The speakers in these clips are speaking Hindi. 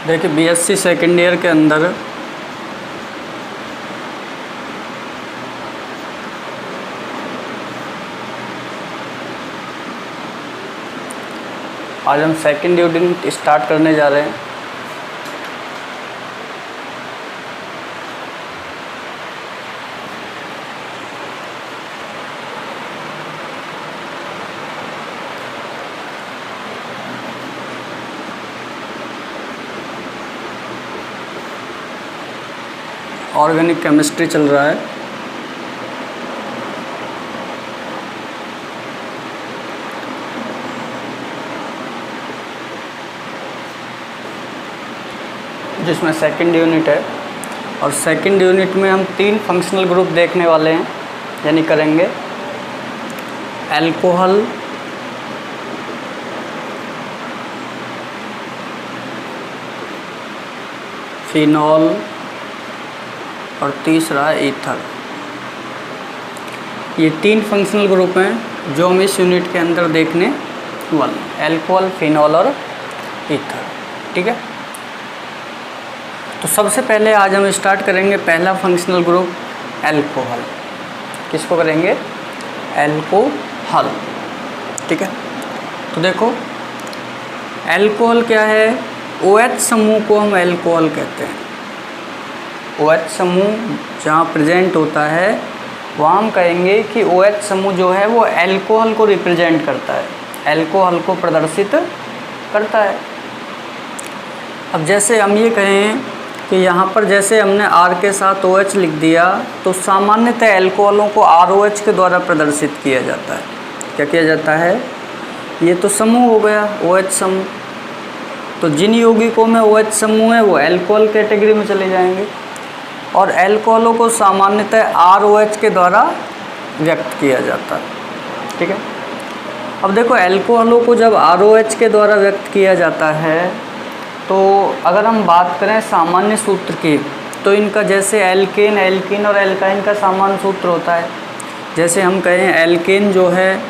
देखिए बीएससी सेकेंड ईयर के अंदर आज हम सेकेंड यूनिट स्टार्ट करने जा रहे हैं। ऑर्गेनिक केमिस्ट्री चल रहा है। जिसमें सेकंड यूनिट है और सेकंड यूनिट में हम 3 फंक्शनल ग्रुप देखने वाले हैं, यानी करेंगे अल्कोहल, फिनॉल और तीसरा है ईथर। ये 3 फंक्शनल ग्रुप हैं जो हम इस यूनिट के अंदर देखने वाले हैं, अल्कोहल, फिनॉल और ईथर। ठीक है, तो सबसे पहले आज हम स्टार्ट करेंगे पहला फंक्शनल ग्रुप अल्कोहल। किसको करेंगे? अल्कोहल। ठीक है, तो देखो अल्कोहल क्या है? OH समूह को हम अल्कोहल कहते हैं। OH समूह जहाँ प्रेजेंट होता है वहाँ हम कहेंगे कि OH समूह जो है वो अल्कोहल को रिप्रेजेंट करता है, अल्कोहल को प्रदर्शित करता है। अब जैसे हम ये कहें कि यहाँ पर जैसे हमने R के साथ OH लिख दिया तो सामान्यतः अल्कोहलों को ROH के द्वारा प्रदर्शित किया जाता है। क्या किया जाता है? ये तो समूह हो गया OH समूह, तो जिन यौगिकों में OH समूह है वो अल्कोहल कैटेगरी में चले जाएंगे और अल्कोहलों को सामान्यतः ROH के द्वारा व्यक्त किया जाता है। ठीक है, अब देखो अल्कोहलों को जब ROH के द्वारा व्यक्त किया जाता है तो अगर हम बात करें सामान्य सूत्र की तो इनका जैसे एल्केन, एल्कीन और एल्काइन का सामान्य सूत्र होता है। जैसे हम कहें एल्केन जो है,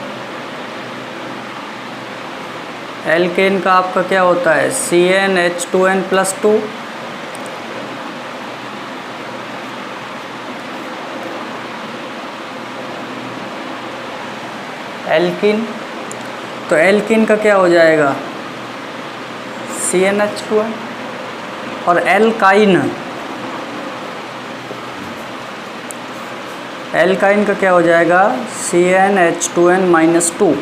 एल्केन का आपका क्या होता है? CnH2n+2। एल्कीन, तो एल्कीन का क्या हो जाएगा? CnH2n। और एल्काइन, एल्काइन का क्या हो जाएगा? CnH2n-2।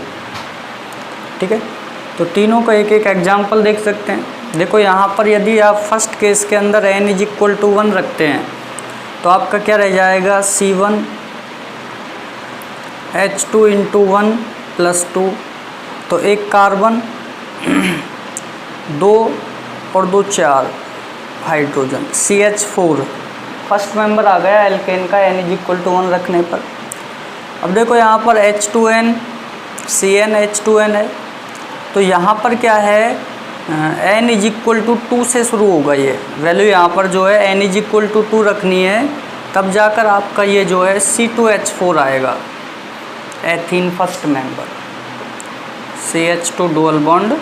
ठीक है, तो तीनों का एक एक एग्जाम्पल देख सकते हैं। देखो यहाँ पर यदि आप फर्स्ट केस के अंदर n=1 रखते हैं तो आपका क्या रह जाएगा? C1H2 × 1 + 2, तो एक कार्बन 2 और 2 4 हाइड्रोजन, CH4 फर्स्ट मेंबर आ गया एल्केन का n=1 रखने पर। अब देखो यहाँ पर H2n, CnH2n है, तो यहाँ पर क्या है? n=2 से शुरू होगा ये वैल्यू। यहाँ पर जो है n=2 रखनी है, तब जाकर आपका ये जो है C2H4 आएगा, ethene first member, CH2 dual bond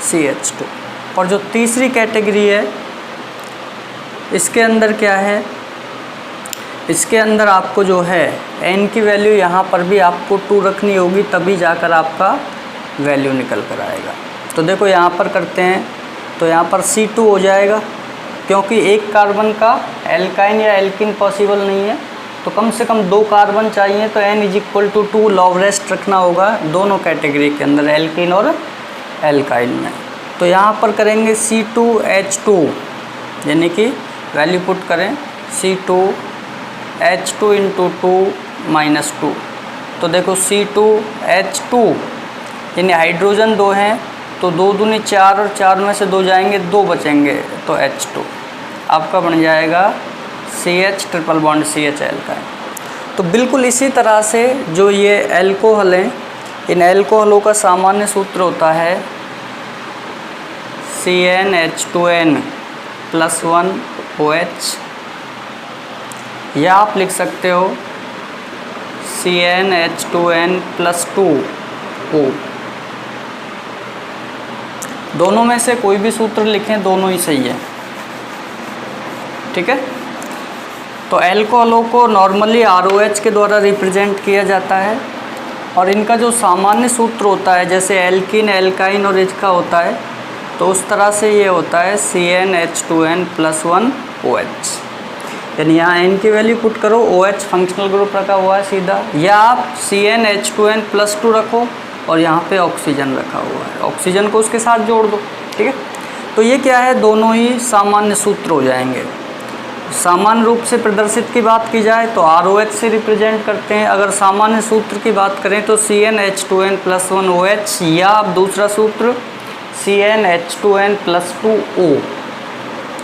CH2। और जो तीसरी कैटेगरी है इसके अंदर क्या है? इसके अंदर आपको जो है n की वैल्यू यहाँ पर भी आपको 2 रखनी होगी, तभी जाकर आपका वैल्यू निकल कर आएगा। तो देखो यहाँ पर करते हैं तो यहाँ पर C2 हो जाएगा, क्योंकि एक कार्बन का एल्काइन या एल्किन पॉसिबल नहीं है, तो कम से कम 2 कार्बन चाहिए, तो n=2 लॉग रेस्ट रखना होगा दोनों कैटेगरी के अंदर, एल्किन और एल्काइन में। तो यहाँ पर करेंगे C2H2, यानी कि वैल्यू पुट करें C2H2 × 2 - 2, तो देखो C2H2 यानी हाइड्रोजन 2 हैं, तो 2 दूनी 4 और 4 में से 2 जाएंगे, 2 बचेंगे, तो H2 आपका बन जाएगा CH ट्रिपल बॉन्ड CHL का। तो बिल्कुल इसी तरह से जो ये अल्कोहल हैं, इन अल्कोहलों का सामान्य सूत्र होता है CnH2n+1OH, या आप लिख सकते हो CnH2n+2O। दोनों में से कोई भी सूत्र लिखें, दोनों ही सही है, ठीक है। तो एल्कोहलों को नॉर्मली ROH के द्वारा रिप्रेजेंट किया जाता है और इनका जो सामान्य सूत्र होता है जैसे एल्कीन, एल्काइन और इसका होता है, तो उस तरह से ये होता है CnH2n+1OH। यानी यहाँ n की वैल्यू पुट करो, OH फंक्शनल ग्रुप रखा हुआ है सीधा, या आप CnH2n+2 रखो और यहाँ पे ऑक्सीजन रखा हुआ है, ऑक्सीजन को उसके साथ जोड़ दो, ठीक है। तो ये क्या है, दोनों ही सामान्य सूत्र हो जाएंगे। सामान्य रूप से प्रदर्शित की बात की जाए तो ROH से रिप्रेजेंट करते हैं। अगर सामान्य सूत्र की बात करें तो CnH2n+1OH, या आप दूसरा सूत्र CnH2n+2O,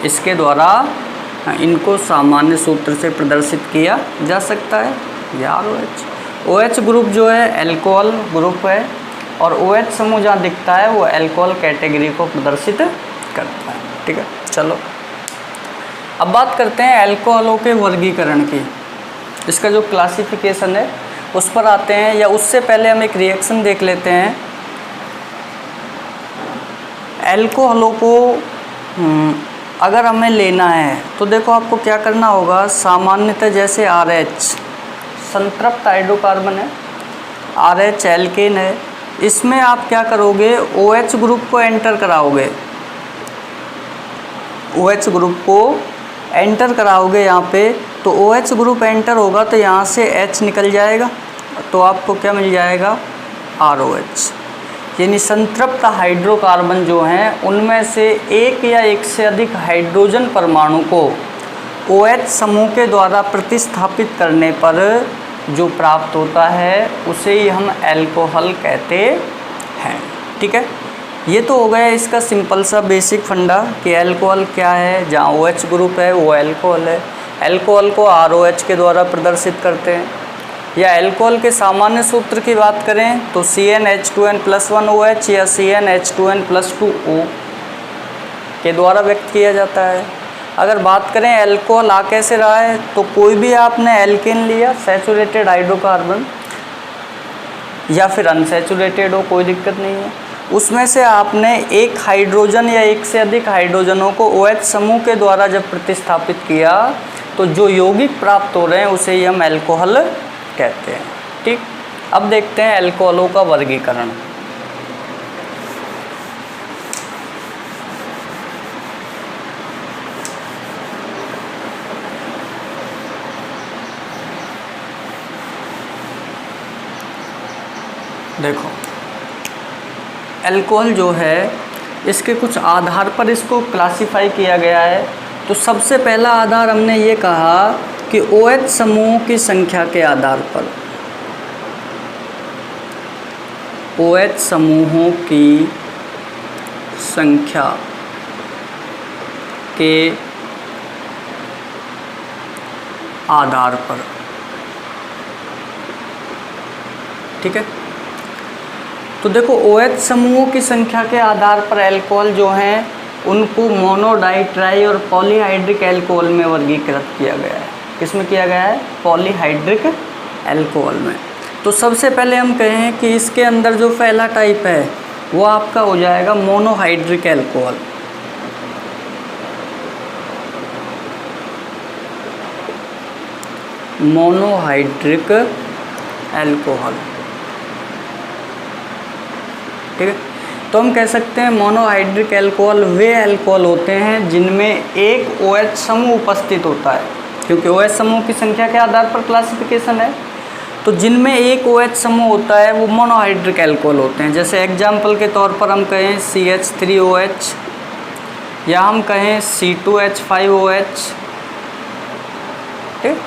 इसके द्वारा इनको सामान्य सूत्र से प्रदर्शित किया जा सकता है, या ROH। OH ग्रुप जो है एल्कोहल ग्रुप है और OH समूह जहाँ दिखता है वो एल्कोहल कैटेगरी को प्रदर्शित करता है, ठीक है। चलो अब बात करते हैं एल्कोहलों के वर्गीकरण की, इसका जो क्लासिफिकेशन है उस पर आते हैं, या उससे पहले हम एक रिएक्शन देख लेते हैं। एल्कोहलों को अगर हमें लेना है तो देखो आपको क्या करना होगा। सामान्यतः जैसे RH संतृप्त हाइड्रोकार्बन है, RH एल्केन है, इसमें आप क्या करोगे, OH ग्रुप को एंटर कराओगे, OH ग्रुप को एंटर कराओगे यहाँ पे, तो OH ग्रुप एंटर होगा तो यहाँ से H निकल जाएगा, तो आपको क्या मिल जाएगा, ROH। यानी संतृप्त हाइड्रोकार्बन जो हैं उनमें से एक या एक से अधिक हाइड्रोजन परमाणु को OH समूह के द्वारा प्रतिस्थापित करने पर जो प्राप्त होता है उसे ही हम एल्कोहल कहते हैं, ठीक है। ये तो हो गया इसका सिंपल सा बेसिक फंडा कि एल्कोहल क्या है। जहाँ OH ग्रुप है वो एल्कोहल है, एल्कोहल को ROH के द्वारा प्रदर्शित करते हैं। या एल्कोहल के सामान्य सूत्र की बात करें तो CnH2n+1OH या CnH2n+2O के द्वारा व्यक्त किया जाता है। अगर बात करें एल्कोहल आ कैसे रहा है, तो कोई भी आपने एल्केन लिया, सैचुरेटेड हाइड्रोकार्बन, या फिर अनसैचुरेटेड हो, कोई दिक्कत नहीं है, उसमें से आपने एक हाइड्रोजन या एक से अधिक हाइड्रोजनों को OH समूह के द्वारा जब प्रतिस्थापित किया तो जो यौगिक प्राप्त हो रहे हैं उसे ही हम एल्कोहल कहते हैं, ठीक। अब देखते हैं एल्कोहलों का वर्गीकरण। देखो एल्कोहल जो है इसके कुछ आधार पर इसको क्लासिफाई किया गया है। तो सबसे पहला आधार हमने ये कहा कि OH समूह की संख्या के आधार पर, OH समूहों की संख्या के आधार पर, ठीक है। तो देखो OH समूहों की संख्या के आधार पर एल्कोहल जो हैं उनको मोनो, डाई, ट्राई और पॉलीहाइड्रिक एल्कोहल में वर्गीकृत किया गया है। किसमें किया गया है, पॉलीहाइड्रिक एल्कोहल में। तो सबसे पहले हम कहें कि इसके अंदर जो पहला टाइप है वो आपका हो जाएगा मोनोहाइड्रिक एल्कोहल। मोनोहाइड्रिक एल्कोहल, ठीक है। तो हम कह सकते हैं मोनोहाइड्रिक एल्कोहल वे एल्कोहल होते हैं जिनमें एक OH समूह उपस्थित होता है, क्योंकि OH समूह की संख्या के आधार पर क्लासिफिकेशन है। तो जिनमें एक OH समूह होता है वो मोनोहाइड्रिक एल्कोहल होते हैं। जैसे एग्जाम्पल के तौर पर हम कहें CH3OH, या हम कहें C2H5OH, ठीक।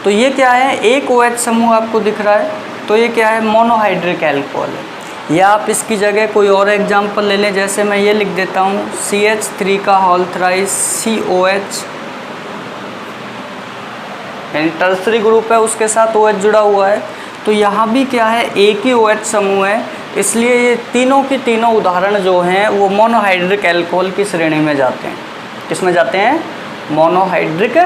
तो ये क्या है, एक OH समूह आपको दिख रहा है, तो ये क्या है, मोनोहाइड्रिक एल्कोहल है। या आप इसकी जगह कोई और एग्जाम्पल ले लें, जैसे मैं ये लिख देता हूँ CH3 का होल थ्राइस COH, यानी टर्सरी ग्रुप है उसके साथ OH जुड़ा हुआ है। तो यहाँ भी क्या है, एक ही OH समूह है, इसलिए ये तीनों की तीनों उदाहरण जो हैं वो मोनोहाइड्रिक एल्कोहल की श्रेणी में जाते हैं। किस में जाते हैं, मोनोहाइड्रिक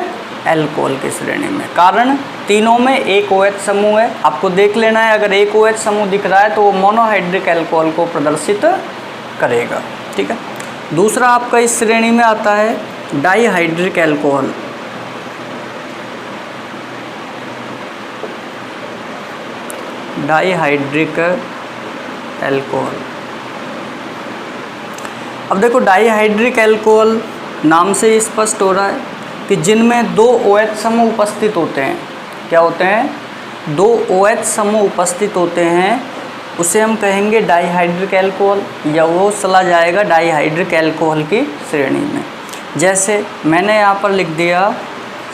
एल्कोहल की श्रेणी में। कारण तीनों में एक OH समूह है। आपको देख लेना है, अगर एक OH समूह दिख रहा है तो वो मोनोहाइड्रिक एल्कोहल को प्रदर्शित करेगा। ठीक है। दूसरा आपका इस श्रेणी में आता है डाईहाइड्रिक एल्कोहल। Dihydric alcohol. अब देखो डाईहाइड्रिक एल्कोहल नाम से ही स्पष्ट हो रहा है कि जिनमें 2 OH समूह उपस्थित होते हैं। क्या होते हैं? 2 OH समूह उपस्थित होते हैं, उसे हम कहेंगे डाईहाइड्रिक एल्कोहल, या वो चला जाएगा डाईहाइड्रिक एल्कोहल की श्रेणी में। जैसे मैंने यहाँ पर लिख दिया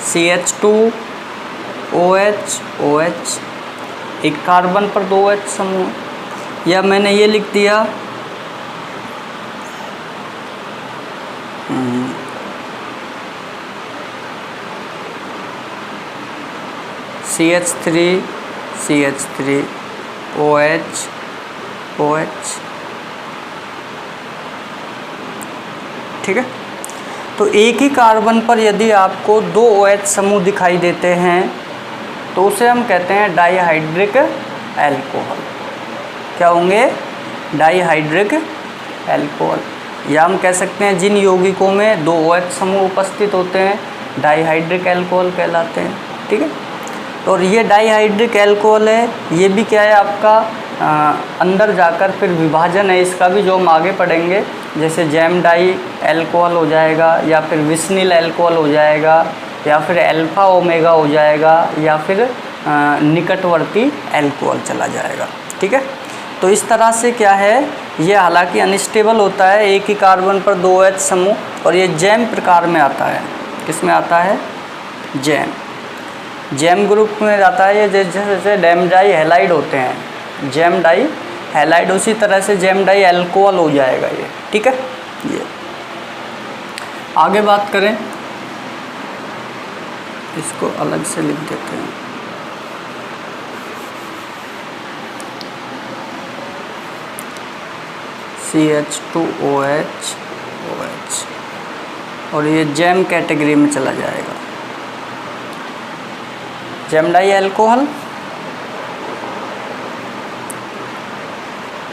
CH2OH OH, एक कार्बन पर 2 OH समूह, या मैंने ये लिख दिया CH3OH OH। ठीक है। तो एक ही कार्बन पर यदि आपको 2 OH समूह दिखाई देते हैं तो उसे हम कहते हैं डाईहाइड्रिक एल्कोहल। क्या होंगे? Dihydric alcohol. या हम कह सकते हैं जिन यौगिकों में 2 OH समूह उपस्थित होते हैं डाईहाइड्रिक एल्कोहल कहलाते हैं। ठीक है। और ये डाईहाइड्रिक एल्कोहल है, ये भी क्या है आपका अंदर जाकर फिर विभाजन है इसका भी, जो हम आगे पढ़ेंगे, जैसे जैम डाई एल्कोहल हो जाएगा, या फिर विस्निल एल्कोहल हो जाएगा, या फिर अल्फा ओमेगा हो जाएगा, या फिर निकटवर्ती एल्कोहल चला जाएगा। ठीक है। तो इस तरह से क्या है, ये हालांकि अनस्टेबल होता है, एक ही कार्बन पर 2 OH समूह, और ये जैम प्रकार में आता है। किस में आता है? जैम ग्रुप में जाता है। ये जैसे जैम डाई हैलाइड होते हैं, जैम डाई हैलाइड, उसी तरह से जैम डाई एल्कोहल हो जाएगा ये। ठीक है। ये आगे बात करें, इसको अलग से लिख देते हैं। CH2OH OH, और ये जैम कैटेगरी में चला जाएगा, जैम डाई एल्कोहल।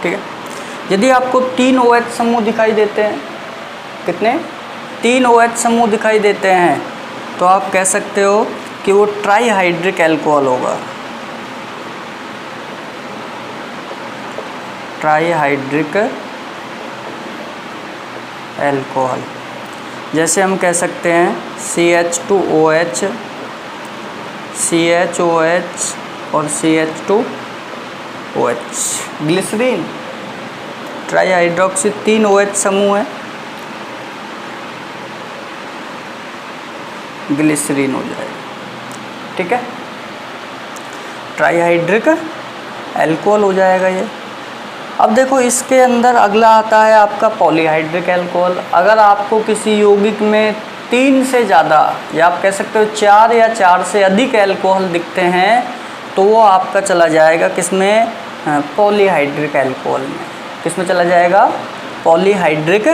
ठीक है। यदि आपको 3 OH समूह दिखाई देते हैं, कितने? 3 OH समूह दिखाई देते हैं, तो आप कह सकते हो कि वो ट्राईहाइड्रिक एल्कोहल होगा। Trihydric alcohol. जैसे हम कह सकते हैं CH2OH CHOH और CH2OH। ग्लिसरीन, ट्राईहाइड्रोक्सी, 3 OH समूह है, ग्लिसरीन हो जाएगा। ठीक है। ट्राईहाइड्रिक एल्कोहल हो जाएगा ये। अब देखो इसके अंदर अगला आता है आपका पॉलीहाइड्रिक एल्कोहल। अगर आपको किसी यौगिक में 3 से ज़्यादा, या आप कह सकते हो 4 या 4 से अधिक एल्कोहल दिखते हैं, तो वो आपका चला जाएगा किसमें? पॉलीहाइड्रिक एल्कोहल में। किस में चला जाएगा? पॉलीहाइड्रिक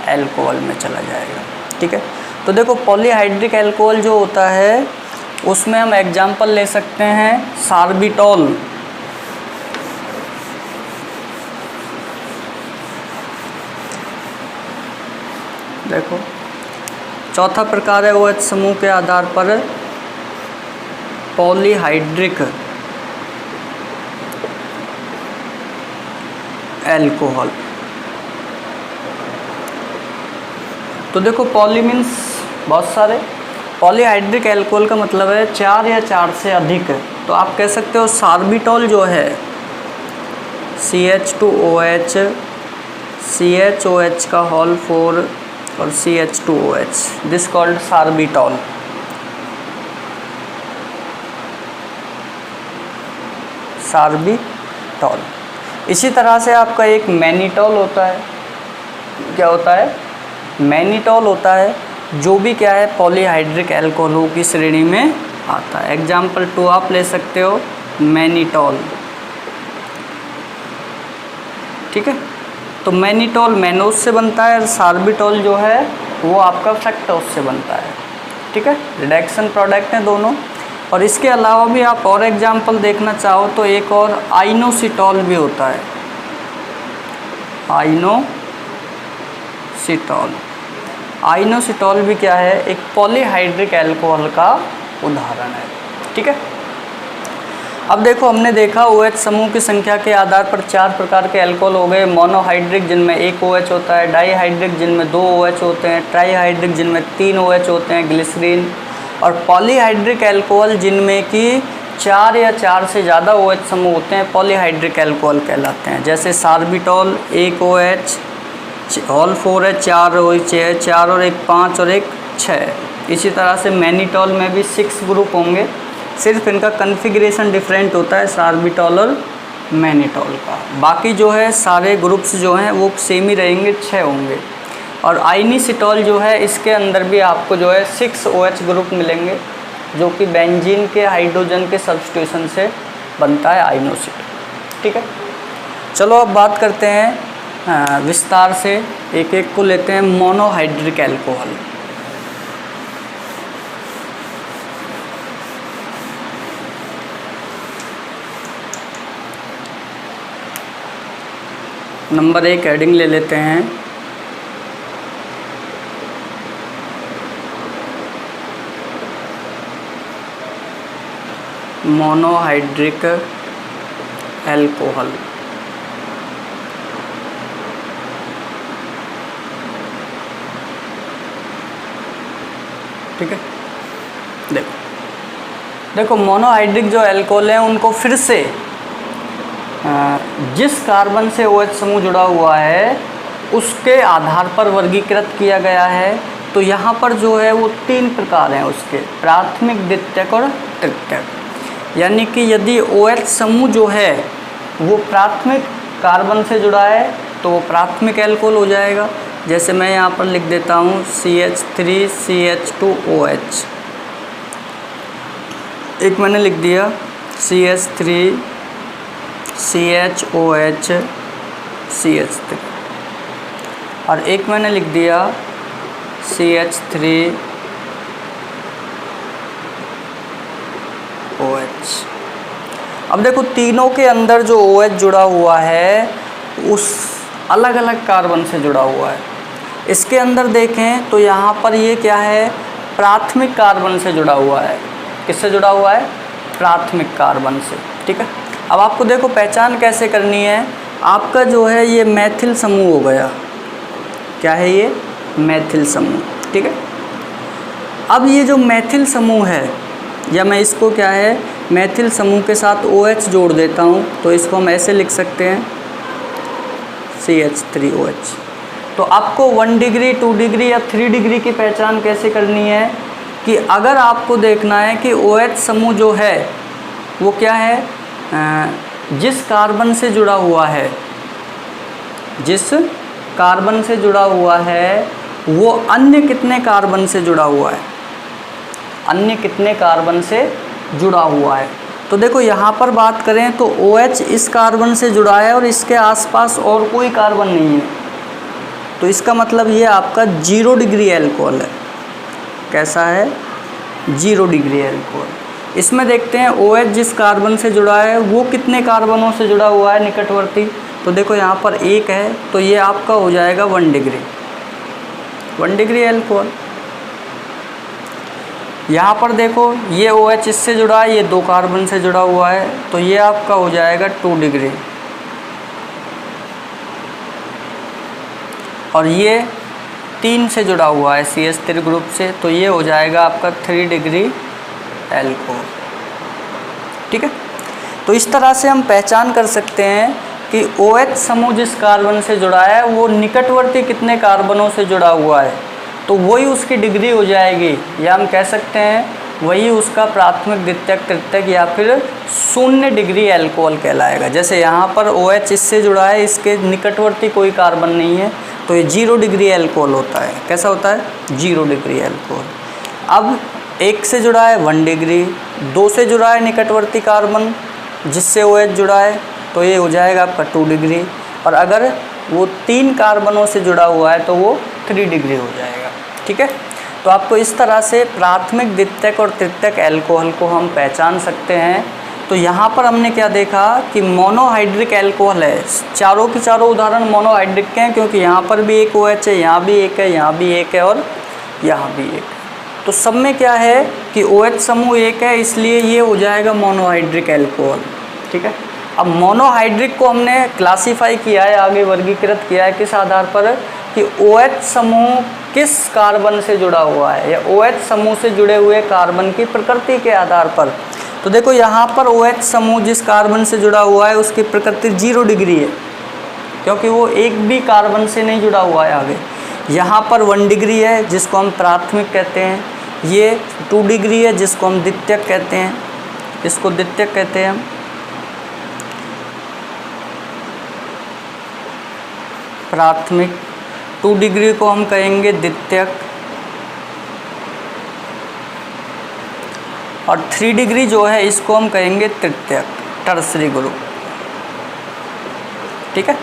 एल्कोहल में चला जाएगा। ठीक है। तो देखो पॉलीहाइड्रिक एल्कोहल जो होता है उसमें हम एग्जाम्पल ले सकते हैं सार्बिटॉल। देखो चौथा प्रकार है OH समूह के आधार पर पॉलीहाइड्रिक एल्कोहल। तो देखो पॉली मीन्स बहुत सारे, पॉलीहाइड्रिक एल्कोहल का मतलब है 4 या 4 से अधिक। तो आप कह सकते हो सार्बिटॉल जो है CH2OH CHOH का होल 4 और CH2OH, दिस कॉल्ड सार्बिटॉल। सार्बिटॉल। इसी तरह से आपका एक मैनिटॉल होता है। क्या होता है? मैनिटॉल होता है, जो भी क्या है पॉलीहाइड्रिक एल्कोहलों की श्रेणी में आता है। एग्जाम्पल 2 आप ले सकते हो, मैनिटॉल। ठीक है। तो मैनिटॉल मैनोज से बनता है, और सार्बिटॉल जो है वो आपका फ्रक्टोज से बनता है। ठीक है। रिडक्शन प्रोडक्ट हैं दोनों। और इसके अलावा भी आप और एग्जाम्पल देखना चाहो तो एक और आइनोसिटॉल भी होता है। आइनोसिटॉल। आइनोसिटॉल भी क्या है, एक पॉलीहाइड्रिक अल्कोहल का उदाहरण है। ठीक है, अब देखो हमने देखा OH समूह की संख्या के आधार पर 4 प्रकार के अल्कोहल हो गए। मोनोहाइड्रिक जिनमें 1 OH होता है, डाईहाइड्रिक जिनमें 2 OH होते हैं, ट्राईहाइड्रिक जिनमें 3 OH होते हैं ग्लिसरीन, और पॉलीहाइड्रिक अल्कोहल जिनमें कि 4 या 4 से ज़्यादा OH समूह होते हैं, पॉलीहाइड्रिक अल्कोहल कहलाते हैं। जैसे सार्बिटॉल 1 OH, ऑल 4 है, 4 OH है, 4 और 1 5 और 1 6। इसी तरह से मैनिटॉल में भी 6 ग्रुप होंगे, सिर्फ इनका कन्फिग्रेशन डिफरेंट होता है सार्बिटॉल और मैनिटॉल का। बाकी जो है सारे ग्रुप्स जो हैं वो सेम ही रहेंगे, 6 होंगे। और आइनोसिटॉल जो है इसके अंदर भी आपको जो है 6 OH ग्रुप मिलेंगे, जो कि बेंजीन के हाइड्रोजन के सब्स्टिट्यूशन से बनता है आइनोसिटॉल। ठीक है, चलो अब बात करते हैं विस्तार से, एक एक को लेते हैं। मोनोहाइड्रिक अल्कोहल, नंबर 1 हेडिंग ले लेते हैं। Monohydric alcohol. ठीक है, देखो मोनोहाइड्रिक जो अल्कोहल हैं उनको फिर से जिस कार्बन से OH समूह जुड़ा हुआ है उसके आधार पर वर्गीकृत किया गया है। तो यहाँ पर जो है वो 3 प्रकार हैं उसके, प्राथमिक, द्वितीयक और तृतीयक। यानी कि यदि OH समूह जो है वो प्राथमिक कार्बन से जुड़ा है तो वो प्राथमिक अल्कोहल हो जाएगा। जैसे मैं यहाँ पर लिख देता हूँ CH3CH2OH, एक मैंने लिख दिया CH3CHOH CH3, और एक मैंने लिख दिया CH3OH। अब देखो तीनों के अंदर जो OH जुड़ा हुआ है उस अलग अलग कार्बन से जुड़ा हुआ है। इसके अंदर देखें तो यहाँ पर ये क्या है, प्राथमिक कार्बन से जुड़ा हुआ है। किससे जुड़ा हुआ है, प्राथमिक कार्बन से। ठीक है, अब आपको देखो पहचान कैसे करनी है। आपका जो है ये मैथिल समूह हो गया, क्या है ये, मैथिल समूह। ठीक है, अब ये जो मैथिल समूह है, या मैं इसको क्या है, मैथिल समूह के साथ OH जोड़ देता हूँ, तो इसको हम ऐसे लिख सकते हैं CH3OH। तो आपको 1 डिग्री, 2 डिग्री या 3 डिग्री की पहचान कैसे करनी है कि अगर आपको देखना है कि OH समूह जो है वो क्या है, जिस कार्बन से जुड़ा हुआ है, जिस कार्बन से जुड़ा हुआ है वो अन्य कितने कार्बन से जुड़ा हुआ है, अन्य कितने कार्बन से जुड़ा हुआ है। तो देखो यहाँ पर बात करें तो OH इस कार्बन से जुड़ा है और इसके आसपास और कोई कार्बन नहीं है, तो इसका मतलब ये आपका 0 डिग्री अल्कोहल है। कैसा है, 0 डिग्री अल्कोहल। इसमें देखते हैं OH जिस कार्बन से जुड़ा है वो कितने कार्बनों से जुड़ा हुआ है निकटवर्ती। तो देखो यहाँ पर 1 है, तो ये आपका हो जाएगा 1 डिग्री, 1 डिग्री अल्कोहल। यहाँ पर देखो ये OH इससे जुड़ा है, ये 2 कार्बन से जुड़ा हुआ है, तो ये आपका हो जाएगा 2 डिग्री, और ये 3 से जुड़ा हुआ है CH3 ग्रुप से, तो ये हो जाएगा आपका 3 डिग्री अल्कोहल। ठीक है, तो इस तरह से हम पहचान कर सकते हैं कि OH समूह जिस कार्बन से जुड़ा है वो निकटवर्ती कितने कार्बनों से जुड़ा हुआ है, तो वही उसकी डिग्री हो जाएगी, या हम कह सकते हैं वही उसका प्राथमिक, द्वितीयक, तृतीयक या फिर 0 डिग्री अल्कोहल कहलाएगा। जैसे यहाँ पर OH इससे जुड़ा है, इसके निकटवर्ती कोई कार्बन नहीं है, तो ये 0 डिग्री अल्कोहल होता है। कैसा होता है, 0 डिग्री अल्कोहल। अब 1 से जुड़ा है 1 डिग्री, 2 से जुड़ा है निकटवर्ती कार्बन जिससे OH जुड़ा है, तो ये हो जाएगा आपका 2 डिग्री, और अगर वो 3 कार्बनों से जुड़ा हुआ है तो वो 3 डिग्री हो जाएगा। ठीक है, तो आपको इस तरह से प्राथमिक, द्वितीयक और तृतीयक अल्कोहल को हम पहचान सकते हैं तो यहाँ पर हमने क्या देखा कि मोनोहाइड्रिक एल्कोहल है, चारों के चारों उदाहरण मोनोहाइड्रिक के हैं, क्योंकि यहाँ पर भी एक OH है, यहाँ भी एक है, यहाँ भी एक है और यहाँ भी एक है। तो सब में क्या है कि OH समूह एक है, इसलिए ये हो जाएगा मोनोहाइड्रिक एल्कोहल। ठीक है। अब मोनोहाइड्रिक को हमने क्लासीफाई किया है, आगे वर्गीकृत किया है किस आधार पर कि OH समूह किस कार्बन से जुड़ा हुआ है, या OH समूह से जुड़े हुए कार्बन की प्रकृति के आधार पर। तो देखो यहाँ पर OH समूह जिस कार्बन से जुड़ा हुआ है उसकी प्रकृति 0 डिग्री है, क्योंकि वो एक भी कार्बन से नहीं जुड़ा हुआ है आगे। यहाँ पर 1 डिग्री है जिसको हम प्राथमिक कहते हैं, ये 2 डिग्री है जिसको हम द्वितीयक कहते हैं, इसको द्वितीयक कहते हैं हम। प्राथमिक 2 डिग्री को हम कहेंगे द्वितीयक, और 3 डिग्री जो है इसको हम कहेंगे तृतीयक, टर्सरी ग्रुप। ठीक है।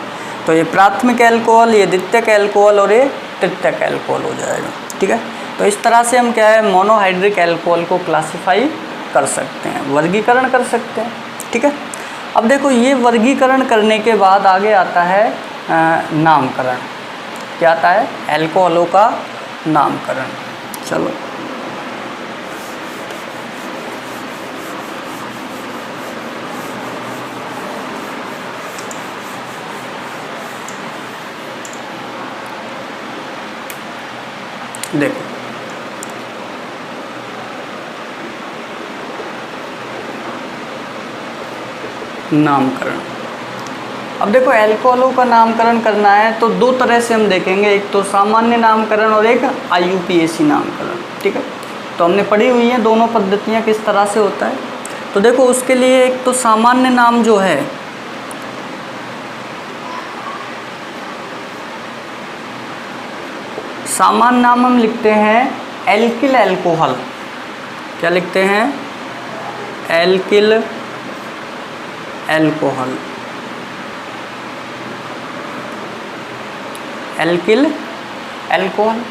तो ये प्राथमिक एल्कोहल, ये द्वितीयक एल्कोहल और ये तृतीयक एल्कोहल हो जाएगा। ठीक है। तो इस तरह से हम क्या है मोनोहाइड्रिक एल्कोहल को क्लासिफाई कर सकते हैं, वर्गीकरण कर सकते हैं। ठीक है। अब देखो ये वर्गीकरण करने के बाद आगे आता है नामकरण। क्या आता है? एल्कोहलों का नामकरण। चलो देखो, नामकरण। अब देखो एल्कोहलों का नामकरण करना है तो 2 तरह से हम देखेंगे, एक तो सामान्य नामकरण और एक IUPAC नामकरण। ठीक है। तो हमने पढ़ी हुई है दोनों पद्धतियाँ किस तरह से होता है। तो देखो उसके लिए एक तो सामान्य नाम जो है, सामान्य नाम हम लिखते हैं एल्किल एल्कोहल। क्या लिखते हैं? Alkyl alcohol. एल्किल एल्कोहल,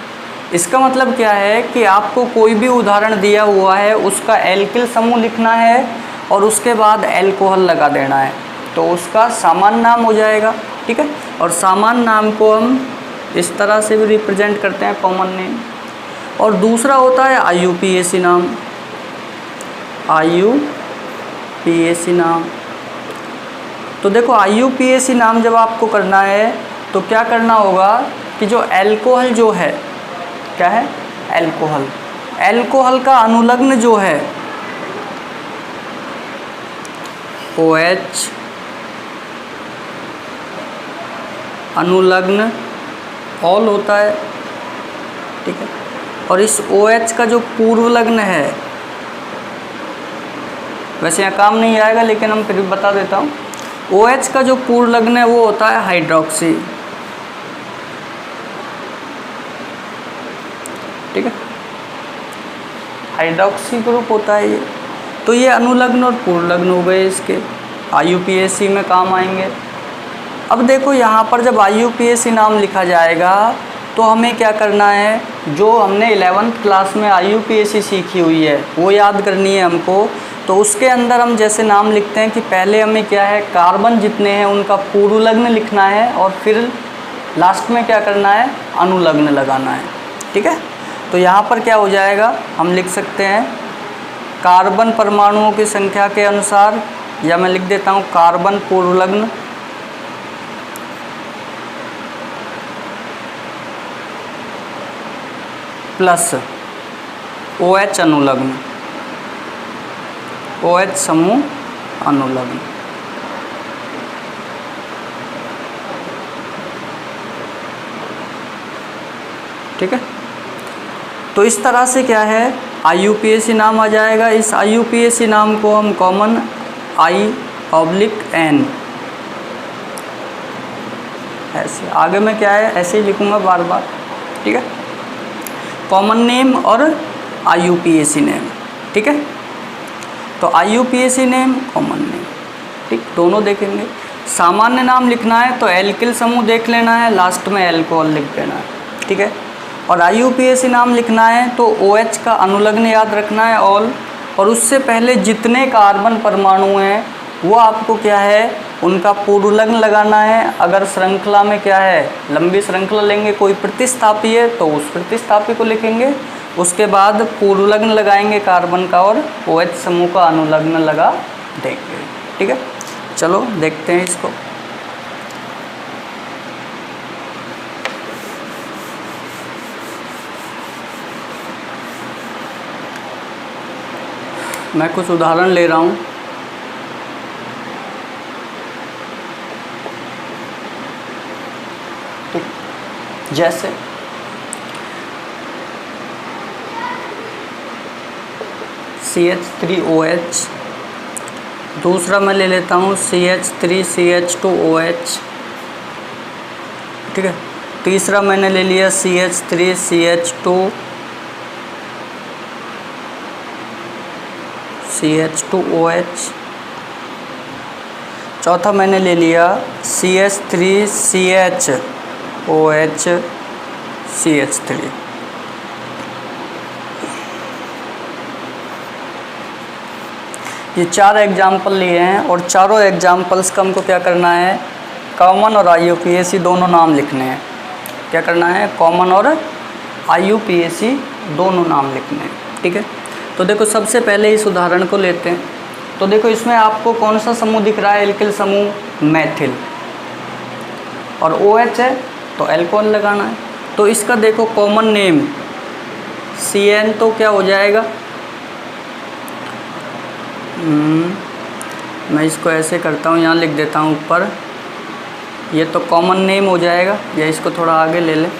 इसका मतलब क्या है कि आपको कोई भी उदाहरण दिया हुआ है उसका एल्किल समूह लिखना है और उसके बाद एल्कोहल लगा देना है, तो उसका सामान्य नाम हो जाएगा। ठीक है। और सामान्य नाम को हम इस तरह से भी रिप्रेजेंट करते हैं, कॉमन नेम। और दूसरा होता है IUPAC नाम। IUPAC नाम, तो देखो IUPAC नाम जब आपको करना है तो क्या करना होगा कि जो एल्कोहल जो है, क्या है? एल्कोहल। एल्कोहल का अनुलग्न जो है OH, अनुलग्न ऑल होता है। ठीक है। और इस OH का जो पूर्व लग्न है, वैसे यहाँ काम नहीं आएगा लेकिन हम फिर भी बता देता हूँ, OH का जो पूर्व लग्न है वो होता है हाइड्रोक्सी। ठीक है। हाइड्रोक्सी ग्रुप होता है ये। तो ये अनुलग्न और पूर्व लग्न हो गए इसके, IUPAC में काम आएंगे। अब देखो यहाँ पर जब IUPAC नाम लिखा जाएगा तो हमें क्या करना है, जो हमने 11th क्लास में IUPAC सीखी हुई है वो याद करनी है हमको। तो उसके अंदर हम जैसे नाम लिखते हैं कि पहले हमें क्या है, कार्बन जितने हैं उनका पूर्व लग्न लिखना है और फिर लास्ट में क्या करना है, अनुलग्न लगाना है। ठीक है। तो यहाँ पर क्या हो जाएगा, हम लिख सकते हैं कार्बन परमाणुओं की संख्या के अनुसार, या मैं लिख देता हूँ कार्बन पूर्व लग्न प्लस OH अनुलग्न, OH समूह अनुलग्न। ठीक है। तो इस तरह से क्या है IUPAC नाम आ जाएगा। इस IUPAC नाम को हम कॉमन I/N, ऐसे आगे में क्या है ऐसे ही लिखूँगा बार बार। ठीक है। कॉमन नेम और IUPAC नेम। ठीक है। तो IUPAC नेम, कॉमन नेम, ठीक, दोनों देखेंगे। सामान्य नाम लिखना है तो एल्किल समूह देख लेना है, लास्ट में एल्कोहल लिख देना है। ठीक है। और IUPAC नाम लिखना है तो OH का अनुलग्न याद रखना है ऑल, और उससे पहले जितने कार्बन परमाणु हैं वो आपको क्या है, उनका पूर्वलग्न लगाना है। अगर श्रृंखला में क्या है, लंबी श्रृंखला लेंगे, कोई प्रतिस्थापी है तो उस प्रतिस्थापी को लिखेंगे, उसके बाद पूर्वलग्न लगाएंगे कार्बन का और OH समूह का अनुलग्न लगा देंगे। ठीक है, चलो देखते हैं इसको। मैं कुछ उदाहरण ले रहा हूँ। जैसे CH3OH, दूसरा मैं ले लेता हूँ CH3CH2OH। ठीक है, तीसरा मैंने ले लिया CH3CH2OH। चौथा मैंने ले लिया CH3CHOH ये 4 एग्जाम्पल लिए हैं और चारों एग्जाम्पल्स का हमको क्या करना है, कॉमन और IUPAC दोनों नाम लिखने हैं। क्या करना है, कॉमन और IUPAC दोनों नाम लिखने हैं। ठीक है, तो देखो सबसे पहले इस उदाहरण को लेते हैं। तो देखो इसमें आपको कौन सा समूह दिख रहा है, एल्किल समूह मैथिल, और OH है तो एल्कोहल लगाना है। तो इसका देखो कॉमन नेम CN, तो क्या हो जाएगा, मैं इसको ऐसे करता हूँ, यहाँ लिख देता हूँ ऊपर, ये तो कॉमन नेम हो जाएगा, या इसको थोड़ा आगे ले लें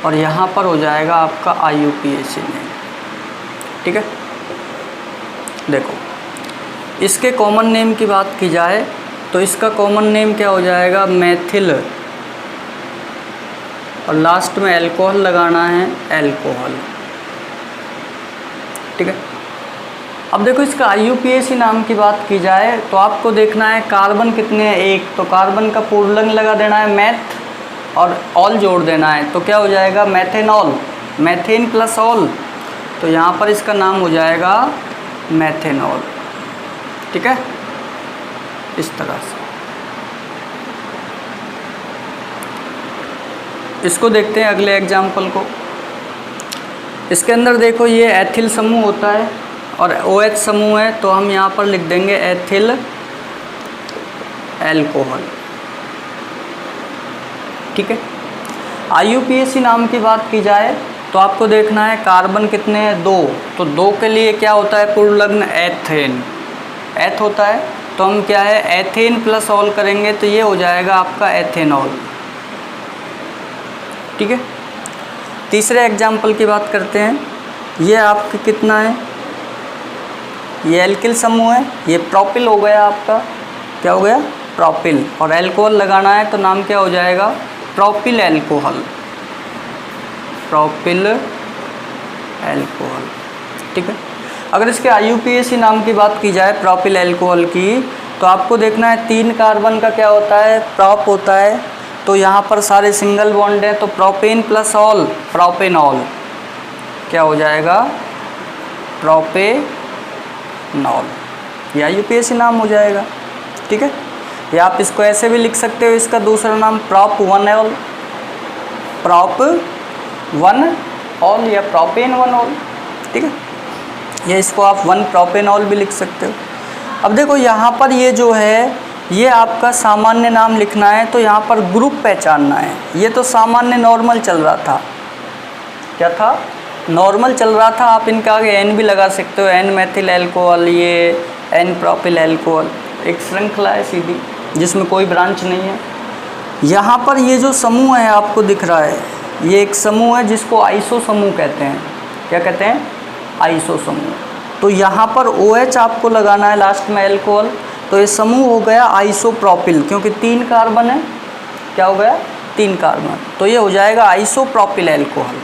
और यहाँ पर हो जाएगा आपका IUPAC नेम। ठीक है, देखो इसके कॉमन नेम की बात की जाए तो इसका कॉमन नेम क्या हो जाएगा, मैथिल, और लास्ट में एल्कोहल लगाना है, एल्कोहल। ठीक है, अब देखो इसका IUPAC नाम की बात की जाए तो आपको देखना है कार्बन कितने हैं, एक, तो कार्बन का पूर्वलग्न लगा देना है मैथ और ऑल जोड़ देना है, तो क्या हो जाएगा, मैथेनॉल, मैथेन प्लस ऑल, तो यहाँ पर इसका नाम हो जाएगा मैथेनॉल। ठीक है, इस तरह से इसको देखते हैं अगले एग्जाम्पल को। इसके अंदर देखो ये एथिल समूह होता है और OH समूह है, तो हम यहाँ पर लिख देंगे एथिल एल्कोहल। ठीक है, IUPAC नाम की बात की जाए तो आपको देखना है कार्बन कितने हैं, 2, तो 2 के लिए क्या होता है पूर्वलग्न, एथेन, एथ होता है, तो हम क्या है एथेन प्लस ऑल करेंगे तो ये हो जाएगा आपका एथेनॉल। ठीक है, तीसरे एग्जाम्पल की बात करते हैं। ये आपका कितना है, ये एल्किल समूह है, ये प्रोपिल हो गया आपका, क्या हो गया, प्रोपिल, और एल्कोहल लगाना है तो नाम क्या हो जाएगा, प्रोपिल एल्कोहल, प्रोपिल एल्कोहल। ठीक है, अगर इसके IUPAC नाम की बात की जाए प्रोपिल एल्कोहल की, तो आपको देखना है 3 कार्बन का क्या होता है, प्रॉप होता है, तो यहाँ पर सारे सिंगल बॉन्ड हैं, तो प्रोपेन प्लस ऑल, प्रोपेनॉल, क्या हो जाएगा, प्रोपेनॉल, या IUPAC नाम हो जाएगा। ठीक है, या आप इसको ऐसे भी लिख सकते हो, इसका दूसरा नाम प्रॉप 1 ऑल, प्रॉप 1 ऑल या प्रोपेन 1 ऑल। ठीक है, या इसको आप 1 प्रोपेनॉल भी लिख सकते हो। अब देखो यहाँ पर ये जो है ये आपका सामान्य नाम लिखना है, तो यहाँ पर ग्रुप पहचानना है। ये तो सामान्य नॉर्मल चल रहा था, क्या था, नॉर्मल चल रहा था, आप इनके आगे N भी लगा सकते हो, N मैथिल एल्कोहल, ये N प्रोपिल एल्कोहल, एक श्रृंखला है सीधी जिसमें कोई ब्रांच नहीं है। यहाँ पर ये जो समूह है आपको दिख रहा है, ये एक समूह है जिसको आइसो समूह कहते हैं। क्या कहते हैं, आइसो समूह। तो यहाँ पर OH आपको लगाना है लास्ट में एल्कोहल, तो ये समूह हो गया आइसोप्रोपिल, क्योंकि 3 कार्बन है, क्या हो गया, 3 कार्बन, तो ये हो जाएगा आइसोप्रोपिल एल्कोहल,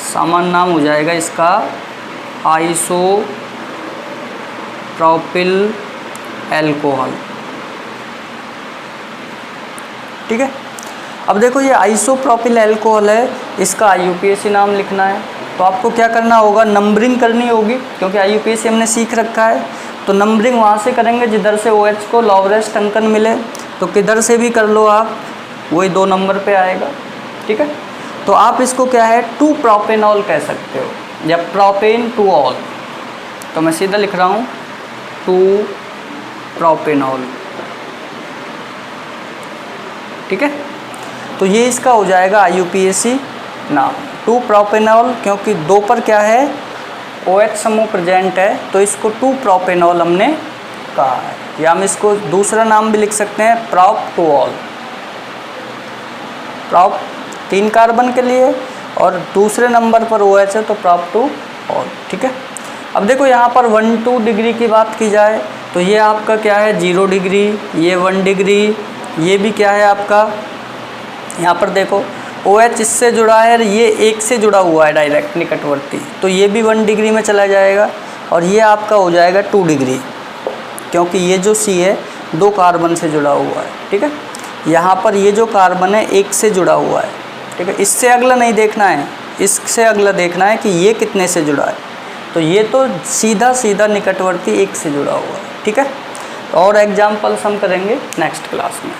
सामान्य नाम हो जाएगा इसका आइसोप्रोपिल एल्कोहल। ठीक है, अब देखो ये आइसोप्रोपिल एल्कोहल है, इसका IUPAC नाम लिखना है। तो आपको क्या करना होगा, नंबरिंग करनी होगी, क्योंकि IUPAC हमने सीख रखा है। तो नंबरिंग वहाँ से करेंगे जिधर से OH को लोवेस्ट अंकन मिले, तो किधर से भी कर लो आप, वही 2 नंबर पे आएगा, ठीक है। तो आप इसको क्या है 2 प्रोपेनॉल कह सकते हो, या प्रोपेन टू ऑल। तो मैं सीधा लिख रहा हूँ 2 प्रोपेनॉल, ठीक है। तो ये इसका हो जाएगा IUPAC नाम, 2 प्रोपेनॉल, क्योंकि 2 पर क्या है OH समूह प्रेजेंट है, तो इसको 2 प्रोपेनॉल हमने कहा है। या हम इसको दूसरा नाम भी लिख सकते हैं prop two all. Prop 3 carbon के लिए और दूसरे नंबर पर OH है तो प्रोप टू ऑल, ठीक है। अब देखो यहाँ पर 1-2 डिग्री की बात की जाए तो ये आपका क्या है 0 डिग्री, ये 1 डिग्री, ये भी क्या है आपका, यहाँ पर देखो OH इससे जुड़ा है, ये 1 से जुड़ा हुआ है डायरेक्ट निकटवर्ती, तो ये भी 1 डिग्री में चला जाएगा। और ये आपका हो जाएगा 2 डिग्री, क्योंकि ये जो C है 2 कार्बन से जुड़ा हुआ है, ठीक है। यहाँ पर ये जो कार्बन है 1 से जुड़ा हुआ है, ठीक है। इससे अगला नहीं देखना है, इससे अगला देखना है कि ये कितने से जुड़ा है। तो ये तो सीधा सीधा निकटवर्ती 1 से जुड़ा हुआ है, ठीक है। और एग्जाम्पल्स हम करेंगे नेक्स्ट क्लास में।